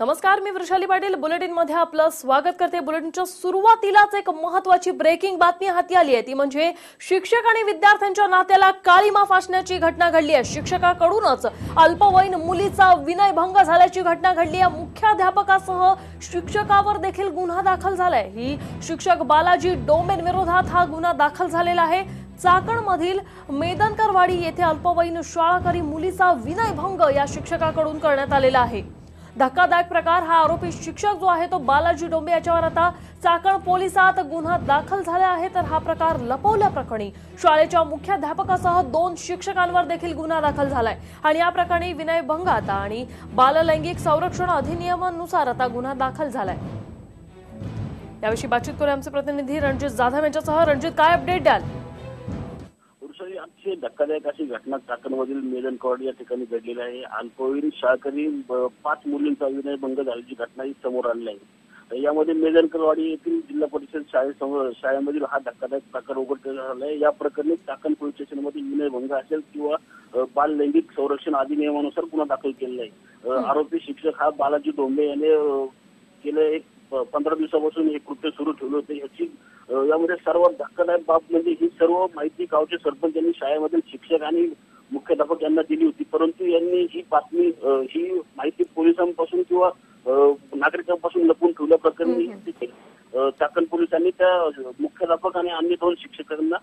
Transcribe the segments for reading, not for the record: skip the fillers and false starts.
नमस्कार, मी वृषाली पाटील बुलेटिन मध्ये आपलं स्वागत करते। बुलेटिनच्या सुरुवातीलाच एक महत्त्वाची ब्रेकिंग बातमी हाती आली आहे, ती म्हणजे शिक्षक आणि विद्यार्थ्यांच्या नात्याला काळीमा फासण्याची घटना घडली आहे। शिक्षकाकडूनच अल्पवयीन मुलीचा विनयभंग झाल्याची घटना घडली आहे। मुख्याध्यापकासह शिक्षकावर देखील गुन्हा दाखल झालाय। ही शिक्षक बालाजी डोंबेन विरोधात हा गुन्हा दाखल झालेला आहे। चाकणमधील मेदनकरवाडी येथे अल्पवयीन शाळाकरी मुलीचा विनयभंग या शिक्षकाकडून करण्यात आलेला आहे। धक्कादायक प्रकार, हा आरोपी शिक्षक जो आहे तो बालाजी डोंबे याच्यावर आता चाकण पोलिसात गुन्हा दाखल झाला आहे। तर हा प्रकार लपवल्याप्रकरणी शाळेच्या मुख्याध्यापकासह 2 शिक्षकांवर देखील गुन्हा दाखल झालाय आणि या प्रकरणी विनयभंगात आणि बाललैंगिक संरक्षण अधिनियमानुसार आता गुन्हा दाखल झालाय। याविषयी बातचीत करू आमचे प्रतिनिधी रणजित जाधव यांच्यासह। रणजित, काय अपडेट द्याल? आजची धक्कादायक अशी घटना चाकणमधील मेदनकरवाडी या ठिकाणी घडलेली आहे। अल्पवयीन शाळकरी 5 मुलींचा विनयभंग झाल्याची घटना ही समोर आली आहे। यामध्ये मेदनकरवाडी येथील जिल्हा परिषद शाळेमधील हा धक्कादायक प्रकार उघडकीस आला आहे। या प्रकरणी चाकण पोलीस स्टेशनमध्ये विनयभंग असेल किंवा बाल लैंगिक संरक्षण अधिनियमानुसार गुन्हा दाखल केलेला आहे। आरोपी शिक्षक हा बालाजी डोंबे याने गेले 15 दिवसापासून हे कृत्य सुरू ठेवले होते। यामध्ये सर्वात धक्कादायक बाब म्हणजे ही सर्व माहिती गावचे सरपंच यांनी शाळेमधील शिक्षक आणि मुख्याध्यापक यांना दिली होती, परंतु यांनी ही बातमी ही माहिती पोलिसांपासून किंवा नागरिकांपासून लपवून ठेवल्या प्रकरणी चाकण पोलिसांनी त्या मुख्याध्यापक आणि अन्य 2 शिक्षकांना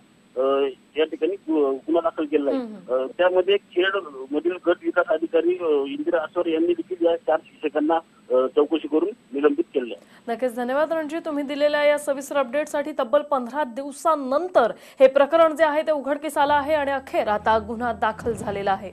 या ठिकाणी गुन्हा दाखल केला आहे। त्यामध्ये खेड मधील गट विकास अधिकारी इंदिरा आसवर यांनी देखील या 4 शिक्षकांना चौकशी करून निलंबित केले आहे। नक्कीच, धन्यवाद रणजित, तुम्ही दिलेल्या या सविस्तर अपडेटसाठी। तब्बल 15 दिवसांनंतर हे प्रकरण जे आहे ते उघडकीस आलं आहे आणि अखेर आता गुन्हा दाखल झालेला आहे।